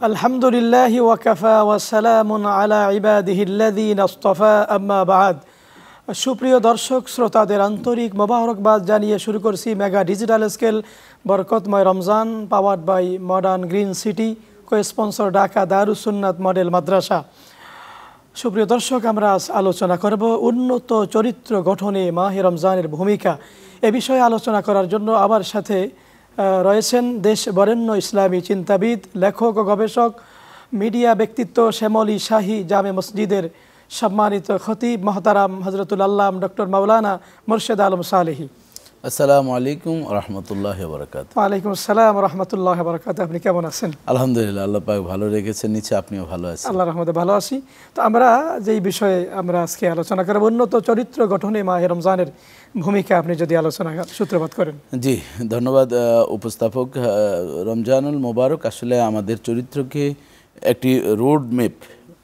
আলহামদুলিল্লাহি ওয়া কাফা ওয়া সালামুন আলা ইবাদিহিল্লাযীনা ইসতাফা আম্মা বা'দ। সুপ্রিয় দর্শক শ্রোতাদের আন্তরিক মোবারকবাদ জানিয়ে শুরু করছি মেগা ডিজিটাল স্কেল বরকতময় Ramzan powered by modern green city, cosponsor Dhaka Darus Sunnat model মাদ্রাসা। সুপ্রিয় দর্শক, আমরা আজ আলোচনা করব উন্নত চরিত্র গঠনে মাহে রমজানের ভূমিকা। এ বিষয়ে আলোচনা করার জন্য আমার সাথে রয়েছেন দেশ বরেণ্য ইসলামী চিন্তাবিদ, লেখক ও গবেষক, মিডিয়া ব্যক্তিত্ব, শ্যামলী শাহী জামে মসজিদের সম্মানিত খতিব মহতারাম হজরতুল আল্লাম ডক্টর মাওলানা মোর্শেদ আলম সালেহী। আসসালামু আলাইকুম রহমতুল্লাহ বরকাত। ওয়ালাইকুম আসসালাম রহমতুল্লাহ বরকাত। আপনি কেমন আছেন? আলহামদুলিল্লাহ, আল্লাহ পাক ভালো রেখেছেন, নিচে আপনিও ভালো আছেন? আল্লাহ রহমতে ভালো আছি। তো আমরা যেই বিষয়ে আমরা আজকে আলোচনা করব, উন্নত চরিত্র গঠনে মাহে রমজানের ভূমিকা, আপনি যদি আলোচনা সূত্রপাত করেন। জি, ধন্যবাদ উপস্থাপক। রমজানুল মোবারক আসলে আমাদের চরিত্রকে একটি রোড ম্যাপ,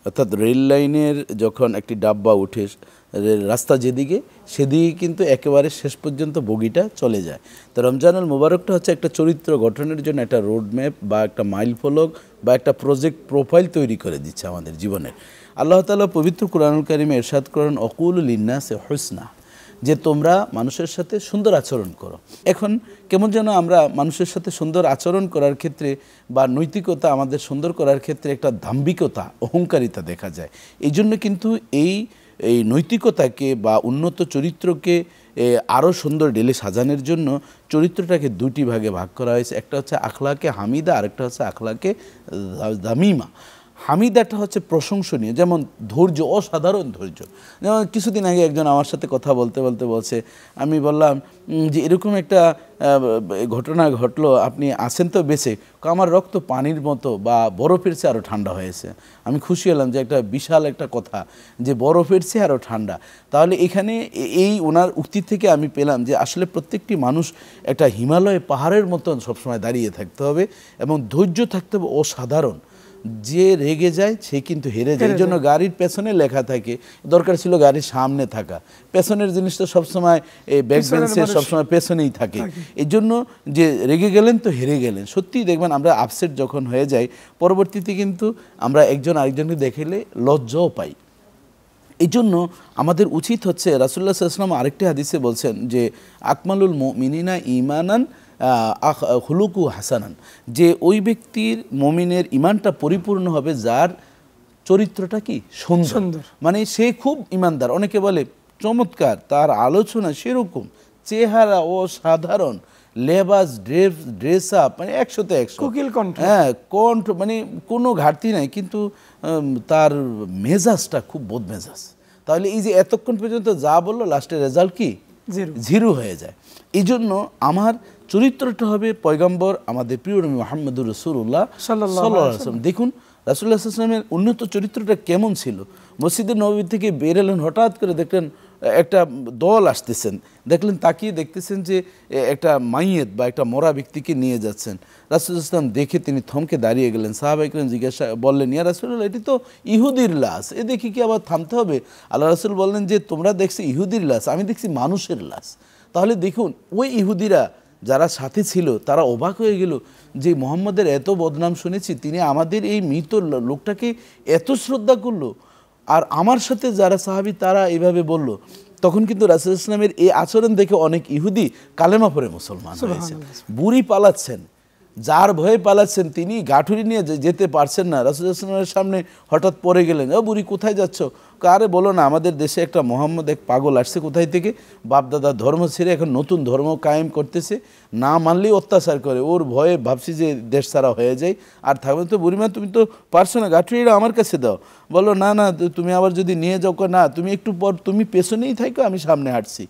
অর্থাৎ রেল লাইনের যখন একটি ডাব্বা উঠে রাস্তা যেদিকে সেদিকে কিন্তু একেবারে শেষ পর্যন্ত বগিটা চলে যায়। তো রমজানুল মোবারকটা হচ্ছে একটা চরিত্র গঠনের জন্য একটা রোড ম্যাপ বা একটা মাইল ফলক বা একটা প্রজেক্ট প্রোফাইল তৈরি করে দিচ্ছে আমাদের জীবনের। আল্লাহ তাআলা পবিত্র কোরআনুল কারীমে ইরশাদ করেন, অকুল লিন্নাসি হুসনা, যে তোমরা মানুষের সাথে সুন্দর আচরণ করো। এখন কেমন যেন আমরা মানুষের সাথে সুন্দর আচরণ করার ক্ষেত্রে বা নৈতিকতা আমাদের সুন্দর করার ক্ষেত্রে একটা দাম্ভিকতা, অহংকারিতা দেখা যায়। এই জন্য কিন্তু এই নৈতিকতাকে বা উন্নত চরিত্রকে আরও সুন্দর ঢেলে সাজানোর জন্য চরিত্রটাকে দুটি ভাগে ভাগ করা হয়েছে। একটা হচ্ছে আখলাকে হামিদা, আরেকটা হচ্ছে আখলাকে দামিমা। হামিদাটা হচ্ছে প্রশংসনীয়, যেমন ধৈর্য, অসাধারণ ধৈর্য। যেমন কিছুদিন আগে একজন আমার সাথে কথা বলতে বলতে বলছে, আমি বললাম যে এরকম একটা ঘটনা ঘটলো, আপনি আছেন তো বেঁচে? আমার রক্ত পানির মতো বা বরফের চেয়ে আরও ঠান্ডা হয়েছে। আমি খুশি হলাম যে একটা বিশাল একটা কথা, যে বরফের চেয়ে আরও ঠান্ডা। তাহলে এখানে এই ওনার উক্তি থেকে আমি পেলাম যে আসলে প্রত্যেকটি মানুষ একটা হিমালয় পাহাড়ের মতন সবসময় দাঁড়িয়ে থাকতে হবে এবং ধৈর্য থাকতে হবে অসাধারণ। যে রেগে যায় সে কিন্তু হেরে যায়। এই জন্য গাড়ির পেছনে লেখা থাকে, দরকার ছিল গাড়ির সামনে থাকা, পেছনের জিনিস তো সবসময় এই ব্যাক বেঞ্চের সবসময় পেছনেই থাকে। এই জন্য যে রেগে গেলেন তো হেরে গেলেন। সত্যিই দেখবেন আমরা আপসেট যখন হয়ে যাই, পরবর্তীতে কিন্তু আমরা একজন আরেকজনকে দেখলে লজ্জাও পাই। এই জন্য আমাদের উচিত হচ্ছে, রাসূলুল্লাহ সাল্লাল্লাহু আলাইহি ওয়াসাল্লাম আরেকটি হাদিসে বলছেন যে আকমালুল মুমিনিনা ঈমানান হুলুকু হাসানান, যে ওই ব্যক্তির মুমিনের ঈমানটা পরিপূর্ণ হবে যার চরিত্রটা কি সুন্দর, মানে সে খুব ঈমানদার। অনেকে বলে চমৎকার, তার আলোচনা সেরকম, চেহারা অসাধারণ, লেবাস ড্রেস আপ মানে 100তে 100, হ্যাঁ কণ্ঠ মানে কোনো ঘাটতি নাই, কিন্তু তার মেজাজটা খুব বদমেজাজ। তাহলে এই যে এতক্ষণ পর্যন্ত যা বললো, লাস্টের রেজাল্ট কি? জিরো হয়ে যায়। এই জন্য আমার চরিত্রটা হবে পয়গম্বর আমাদের প্রিয় নবী মুহাম্মদুর রাসূলুল্লাহ সাল্লাল্লাহু আলাইহি ওয়াসাল্লাম। দেখুন রাসূলুল্লাহ সাল্লাল্লাহু আলাইহি ওয়াসাল্লামের উন্নত চরিত্রটা কেমন ছিল। মসজিদে নববী থেকে বের এলেন, হঠাৎ করে দেখলেন একটা দল আসতেছেন, দেখলেন তাকিয়ে দেখতেছেন যে একটা মাইয়েত বা একটা মরা ব্যক্তিকে নিয়ে যাচ্ছেন। রাসূলুল্লাহ সাল্লাল্লাহু আলাইহি ওয়াসাল্লাম দেখে তিনি থমকে দাঁড়িয়ে গেলেন। সাহাবায়ে কেরাম জিজ্ঞাসা বললেন, ইয়া রাসূলুল্লাহ, এটি তো ইহুদির লাশ, এ দেখি কি আবার থামতে হবে? আল্লাহ রাসূল বললেন যে তোমরা দেখছি ইহুদির লাশ, আমি দেখছি মানুষের লাশ। তাহলে দেখুন ওই ইহুদিরা যারা সাথে ছিল তারা অবাক হয়ে গেল যে মুহাম্মদের এত বদনাম শুনেছি, তিনি আমাদের এই মৃত লোকটাকে এত শ্রদ্ধা করলো, আর আমার সাথে যারা সাহাবী তারা এইভাবে বলল। তখন কিন্তু রাসূলুল্লাহ সাল্লাল্লাহু আলাইহি ওয়াসাল্লামের এই আচরণ দেখে অনেক ইহুদি কালেমা পড়ে মুসলমান হয়েছে। বুড়ি পালাচ্ছেন, যার ভয়ে পালাচ্ছেন তিনি গাঠুরি নিয়ে যেতে পারছেন না, রাসূলুল্লাহ সাল্লাল্লাহু আলাইহি ওয়াসাল্লামের সামনে হঠাৎ পড়ে গেলেন, ও বুড়ি কোথায় যাচ্ছ? আরে বলো না, আমাদের দেশে একটা মোহাম্মদ এক পাগল আসছে কোথায় থেকে, বাপদাদা ধর্ম ছেড়ে এখন নতুন ধর্ম কায়েম করতেছে, না মানলেই অত্যাচার করে, ওর ভয়ে ভাবছি যে দেশ ছাড়া হয়ে যায়, আর থাকবে তো বুড়িমা তুমি তো পারছো না, গাঠুরিটা আমার কাছে দাও। বলো না না, তুমি আবার যদি নিয়ে যাও, না তুমি একটু পর তুমি পেছনেই থাকো, আমি সামনে হাঁটছি।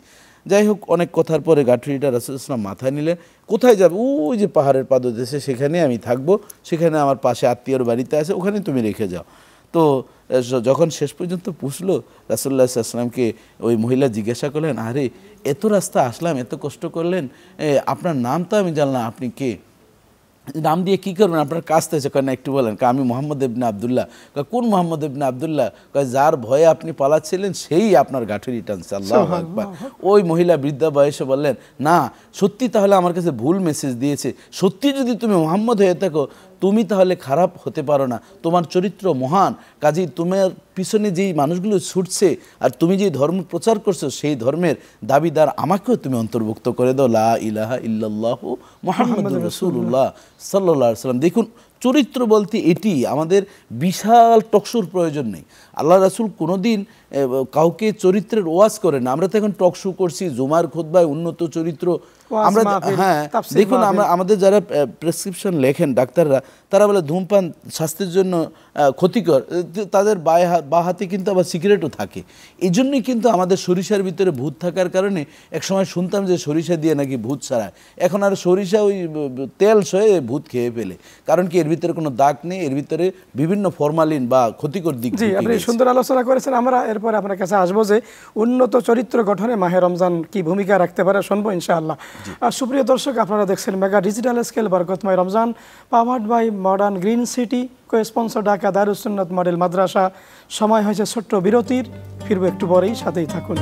যাই হোক, অনেক কথার পরে গাঠুরিটা রাসূলুল্লাহ সাল্লাল্লাহু আলাইহি ওয়াসাল্লাম মাথায় নিলেন। কোথায় যাবে? ওই যে পাহাড়ের পাদদেশে, সেখানে আমি থাকবো, সেখানে আমার পাশে আত্মীয়র বাড়িতে আছে, ওখানে তুমি রেখে যাও। তো যখন শেষ পর্যন্ত পুষলো, রাসূলুল্লাহ সাল্লাল্লাহু আলাইহি ওয়াসাল্লামকে ওই মহিলা জিজ্ঞাসা করলেন, আরে এত রাস্তা আসলাম, এত কষ্ট করলেন, আপনার নাম তো আমি জানলাম, আপনি কে? নাম দিয়ে কী করবেন, আপনার কাজ তো না, একটু বলেন। আমি মোহাম্মদ ইবনে আবদুল্লাহ। কোন মোহাম্মদ ইবনে আবদুল্লাহ? যার ভয়ে আপনি পালাচ্ছিলেন সেই আপনার গাঠুরি টানছে। আল্লাহু আকবার। ওই মহিলা বৃদ্ধা বয়সে বললেন, না সত্যি, তাহলে আমার কাছে ভুল মেসেজ দিয়েছে, সত্যি যদি তুমি মোহাম্মদ হয়ে থাকো তুমি তাহলে খারাপ হতে পারো না, তোমার চরিত্র মহান, কাজেই তোমার পিছনে যেই মানুষগুলো ছুটছে আর তুমি যেই ধর্ম প্রচার করছো সেই ধর্মের দাবিদার আমাকেও তুমি অন্তর্ভুক্ত করে দাও, লা ইলাহা ইল্লাল্লাহু মুহাম্মাদুর রাসূলুল্লাহ সাল্লাল্লাহু আলাইহি ওয়াসাল্লাম। দেখুন চরিত্র বলতে এটি, আমাদের বিশাল টকশোর প্রয়োজন নেই। আল্লাহ রাসূল কোনোদিন কাউকে চরিত্রের ওয়াজ করেন না। আমরা তো এখন টকশো করছি, জুমার খুতবায় উন্নত চরিত্র আমরা, হ্যাঁ দেখুন আমরা আমাদের যারা প্রেসক্রিপশন লেখেন ডাক্তাররা, তারা বলে ধূমপান স্বাস্থ্যের জন্য ক্ষতিকর, তাদের বা হাতে কিন্তু আবার সিগারেটও থাকে। এই জন্যই কিন্তু আমাদের সরিষার ভিতরে ভূত থাকার কারণে এক সময় শুনতাম যে সরিষা দিয়ে নাকি ভূত ছাড়ায়, এখন আর সরিষা ওই তেল সয়ে ভূত খেয়ে ফেলে, কারণ কি এর ভিতরে কোনো দাগ নেই, এর ভিতরে বিভিন্ন ফরমালিন বা ক্ষতিকর দিক। জি, আপনি সুন্দর আলোচনা করেছেন। আমরা এরপরে আপনার কাছে আসবো যে উন্নত চরিত্র গঠনে মাহে রমজান কি ভূমিকা রাখতে পারে, শুনবো ইনশাআল্লাহ। আর সুপ্রিয় দর্শক, আপনারা দেখছেন মেগা ডিজিটাল স্কেল বরকতময় Ramzan, powered by modern green city, cosponsor Dhaka Darus Sunnat model মাদ্রাসা। সময় হয়েছে ছোট্ট বিরতির, ফিরবো একটু পরেই, সাথেই থাকুন।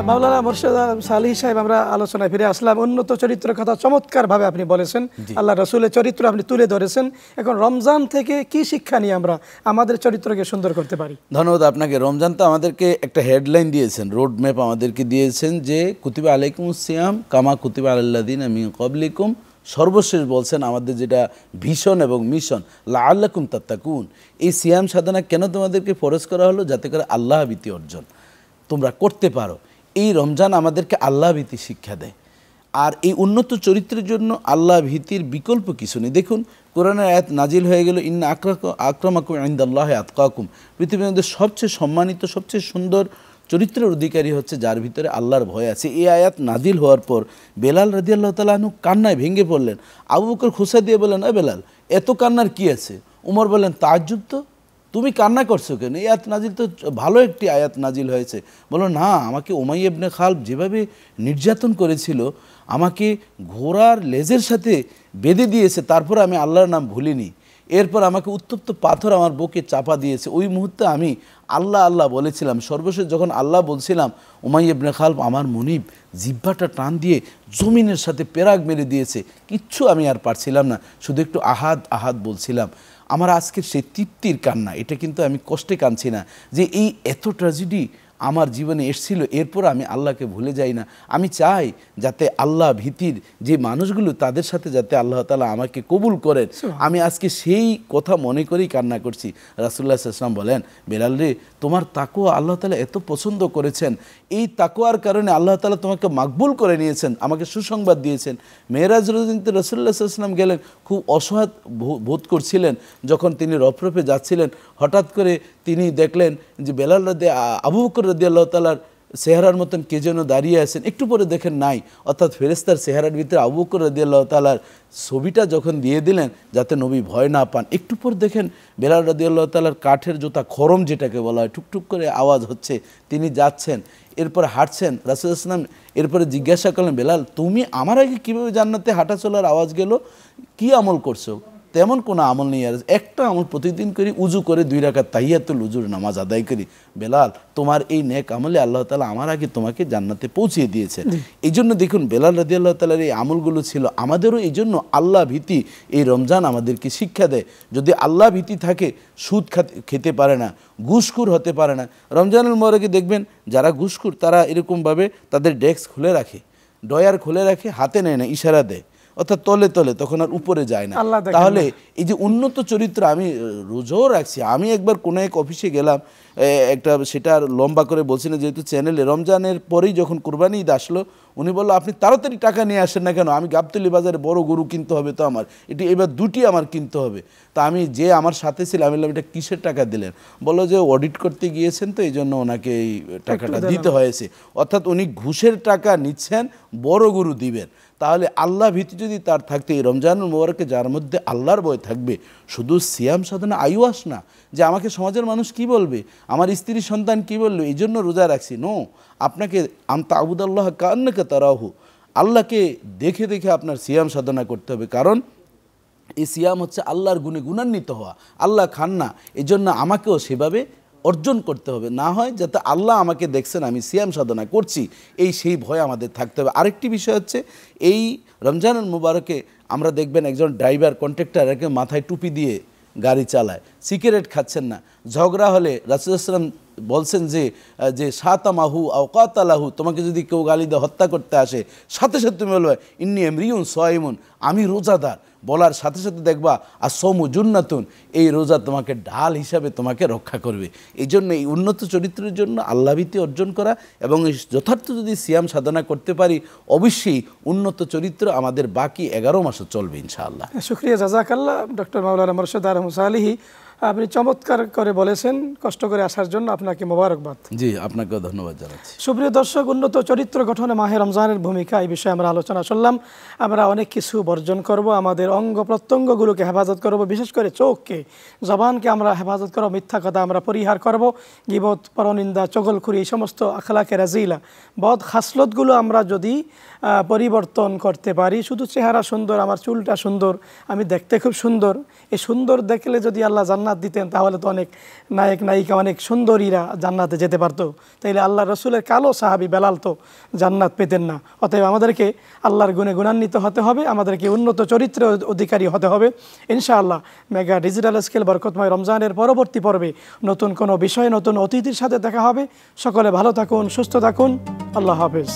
মাওলানা মোর্শেদ আলম সালিহ সাহেব, আমরা আলোচনায় ফিরে আসলাম। উন্নত চরিত্রের কথা চমৎকারভাবে আপনি বলেছেন, আল্লাহ রসুলের চরিত্র আপনি তুলে ধরেছেন। এখন রমজান থেকে কি শিক্ষা নিয়ে আমরা আমাদের চরিত্রকে সুন্দর করতে পারি? ধন্যবাদ আপনাকে। রমজান তো আমাদেরকে একটা হেডলাইন দিয়েছেন, রোড ম্যাপ আমাদেরকে দিয়েছেন যে কুতিবা আলাইকুমুস সিয়াম কামা কুতিবা আলাল্লাযিনা মিন ক্বাবলিকুম। সর্বশেষ বলছেন আমাদের যেটা ভিশন এবং মিশন, লাআল্লাকুম তাত্তাকুন। এই সিয়াম সাধনা কেন তোমাদেরকে ফরজ করা হলো? যাতে করে আল্লাহ ভীতি অর্জন তোমরা করতে পারো। এই রমজান আমাদেরকে আল্লাহ ভীতি শিক্ষা দেয়। আর এই উন্নত চরিত্রের জন্য আল্লাহ ভীতির বিকল্প কিছু নেই। দেখুন কোরআনের আয়াত নাজিল হয়ে গেল, ইন্না আক্রামাকুম ইনদাল্লাহি আতকাকুম। পৃথিবীর মধ্যে সবচেয়ে সম্মানিত, সবচেয়ে সুন্দর চরিত্রের অধিকারী হচ্ছে যার ভিতরে আল্লাহর ভয় আছে। এই আয়াত নাজিল হওয়ার পর বেলাল রাদিয়াল্লাহু তাআলা আনহু কান্নায় ভেঙে পড়লেন। আবু বকর খুশা দিয়ে বললেন, বেলাল এত কান্নার কি আছে? উমর বললেন, তাজ্জুব তো, তুমি কান্না করছো কেন? এই আয়াত নাজিল তো ভালো একটি আয়াত নাজিল হয়েছে। বলো না, আমাকে উমাইয়া ইবনে খালব যেভাবে নির্যাতন করেছিল, আমাকে ঘোড়ার লেজের সাথে বেঁধে দিয়েছে, তারপর আমি আল্লাহর নাম ভুলিনি। এরপর আমাকে উত্তপ্ত পাথর আমার বুকে চাপা দিয়েছে, ওই মুহূর্তে আমি আল্লাহ আল্লাহ বলেছিলাম। সর্বশেষ যখন আল্লাহ বলছিলাম, উমাইয়া ইবনে খালব আমার মনিব জিহ্বাটা টান দিয়ে জমিনের সাথে পেরাগ মেরে দিয়েছে, কিচ্ছু আমি আর পারছিলাম না, শুধু একটু আহাদ আহাদ বলছিলাম। আমার আজকের সেই তৃপ্তির কান্না, এটা কিন্তু আমি কষ্টে কাঁদছি না যে এই এত ট্র্যাজেডি আমার জীবনে এসেছিল, এরপর আমি আল্লাহকে ভুলে যাই না। আমি চাই যাতে আল্লাহ ভীতির যে মানুষগুলো, তাদের সাথে যাতে আল্লাহ তাআলা আমাকে কবুল করেন। আমি আজকে সেই কথা মনে করেই কান্না করছি। রাসূলুল্লাহ সাল্লাল্লাহু আলাইহি ওয়াসাল্লাম বলেন, বেলাল রে, তোমার তাকওয়া আল্লাহ তাআলা এত পছন্দ করেছেন, এই তাকওয়ার কারণে আল্লাহ তাআলা তোমাকে মাকবুল করে নিয়েছেন, আমাকে সুসংবাদ দিয়েছেন। মেরাজ রজনীতে রাসূলুল্লাহ সাল্লাল্লাহু আলাইহি ওয়াসাল্লাম গেলেন, খুব অসহায় বোধ করছিলেন। যখন তিনি রফরফে যাচ্ছিলেন, হঠাৎ করে তিনি দেখলেন যে বেলাল আবু বকর রাদিয়াল্লাহু তাআলার চেহারার মতন কে যেন দাঁড়িয়ে আছেন। একটু পরে দেখেন নাই, অর্থাৎ ফেরেশতার চেহারার ভিতরে আবু বকর রাদিয়াল্লাহু তাআলার ছবিটা যখন দিয়ে দিলেন যাতে নবী ভয় না পান, একটু পর দেখেন বেলাল রাদিয়াল্লাহু তাআলার কাঠের জুতা, খরম যেটাকে বলা হয়, টুকটুক করে আওয়াজ হচ্ছে। তিনি যাচ্ছেন, এরপরে হাঁটছেন। রাসূলুল্লাহ সাল্লাল্লাহু আলাইহি ওয়াসাল্লাম এরপরে জিজ্ঞাসা করলেন, বেলাল তুমি আমার আগে কীভাবে জান্নাতে হাঁটা চলার আওয়াজ গেল? কি আমল করছো? তেমন কোনো আমল নেই, আর একটা আমল প্রতিদিন করি, উজু করে 2 রাকাত তাহিয়াতুল উজুর নামাজ আদায় করি। বেলাল তোমার এই নেক আমলে আল্লাহ তাআলা আমার আগে তোমাকে জান্নাতে পৌঁছিয়ে দিয়েছেন। এই জন্য দেখুন বেলাল রাদিয়াল্লাহু তাআলার এই আমলগুলো ছিল আমাদেরও। এই জন্য আল্লাহ ভীতি এই রমজান আমাদেরকে শিক্ষা দেয়। যদি আল্লাহ ভীতি থাকে, সুদ খেতে পারে না, ঘুষখোর হতে পারে না। রমজানুল মুবারকে দেখবেন যারা ঘুষখোর তারা এরকমভাবে তাদের ডেস্ক খুলে রাখে, ডয়ার খুলে রাখে, হাতে নেয় না, ইশারা দেয়, অর্থাৎ তলে তলে, তখন আর উপরে যায় না। তাহলে এই যে উন্নত চরিত্র, আমি রোজও রাখছি। আমি একবার কোনো এক অফিসে গেলাম, একটা সেটা লম্বা করে বলছি না যেহেতু চ্যানেলে, রমজানের পরেই যখন কুরবানি ঈদ আসলো, উনি বললো আপনি তাড়াতাড়ি টাকা নিয়ে আসেন না কেন? আমি গাবতলী বাজারে বড় গরু কিনতে হবে, তো আমার এটি এবার 2টি আমার কিনতে হবে। তা আমি যে আমার সাথে ছিল, আমি বললাম এটা কিসের টাকা দিলেন? বললো যে অডিট করতে গিয়েছেন তো এই জন্য ওনাকে এই টাকাটা দিতে হয়েছে। অর্থাৎ উনি ঘুষের টাকা নিচ্ছেন, বড় গরু দিবেন। তাহলে আল্লাহ ভীতি যদি তার থাকতে, এই রমজানুল মুবারকে যার মধ্যে আল্লাহর ভয় থাকবে, শুধু সিয়াম সাধনা আইওয়াস না যে আমাকে সমাজের মানুষ কি বলবে, আমার স্ত্রী সন্তান কি বলবে, এই জন্য রোজা রাখছি। নো, আপনাকে আনতা আবুদাল্লাহ কান্নাকা তারাহু, আল্লাহকে দেখে দেখে আপনার সিয়াম সাধনা করতে হবে। কারণ এই সিয়াম হচ্ছে আল্লাহর গুণে গুণান্বিত হওয়া। আল্লাহ খান না, এই জন্য আমাকেও সেভাবে অর্জন করতে হবে, না হয় যাতে আল্লাহ আমাকে দেখছেন আমি সিয়াম সাধনা করছি, সেই ভয় আমাদের থাকতে হবে। আরেকটি বিষয় হচ্ছে এই রমজানুল মুবারকে আমরা দেখবেন একজন ড্রাইভার কন্ট্রাক্টর একে মাথায় টুপি দিয়ে গাড়ি চালায়, সিগারেট খাচ্ছেন না। ঝগড়া হলে রাসূলুল্লাহ সাল্লাল্লাহু আলাইহি ওয়াসাল্লাম বলছেন যে সাতামাহু আও কাতালাহু, তোমাকে যদি কেউ গালি দিয়ে হত্যা করতে আসে, সাথে সাথে তুমি বলবে ইন্নী ইমরিউন সাইমুন, আমি রোজাদার। বলার সাথে সাথে দেখবা আর সমু জুন্নাতুন, এই রোজা তোমাকে ঢাল হিসাবে তোমাকে রক্ষা করবে। এই জন্য এই উন্নত চরিত্রের জন্য আল্লাহভীতি অর্জন করা এবং যথার্থ যদি সিয়াম সাধনা করতে পারি, অবশ্যই উন্নত চরিত্র আমাদের বাকি 11 মাসও চলবে ইনশাআল্লাহ। শুকরিয়া, জাযাকাল্লাহ ডক্টর মাওলানা মোর্শেদ আলম সালিহি, আপনি চমৎকার করে বলেছেন। কষ্ট করে আসার জন্য আপনাকে মোবারকবাদ। জি, আপনাকেও ধন্যবাদ জানাচ্ছি। সুপ্রিয় দর্শক, উন্নত চরিত্র গঠনে মাহে রমজানের ভূমিকা, এই বিষয়ে আমরা আলোচনা করলাম। আমরা অনেক কিছু বর্জন করব, আমাদের অঙ্গ প্রত্যঙ্গগুলোকে হেফাজত করব, বিশেষ করে চোখকে, জবানকে আমরা হেফাজত করব, মিথ্যা কথা আমরা পরিহার করব, গীবত, পরনিন্দা, চগলখুরি, এই সমস্ত আখলাকে রাজিলা বদ খাসলতগুলো আমরা যদি পরিবর্তন করতে পারি, শুধু চেহারা সুন্দর, আমার চুলটা সুন্দর, আমি দেখতে খুব সুন্দর, এই সুন্দর দেখলে যদি আল্লাহ জান্নাত দিতেন, তাহলে তো অনেক নায়ক নায়িকা, অনেক সুন্দরীরা জান্নাতে যেতে পারতো। তাইলে আল্লাহ রসুলের কালো সাহাবী বেলাল তো জান্নাত পেতেন না। অতএব আমাদেরকে আল্লাহর গুণে গুণান্বিত হতে হবে, আমাদেরকে উন্নত চরিত্রের অধিকারী হতে হবে ইনশাআল্লাহ। মেগা ডিজিটাল স্কেল বরকতময় রমজানের পরবর্তী পর্বে নতুন কোনো বিষয়, নতুন অতিথির সাথে দেখা হবে। সকলে ভালো থাকুন, সুস্থ থাকুন। আল্লাহ হাফেজ।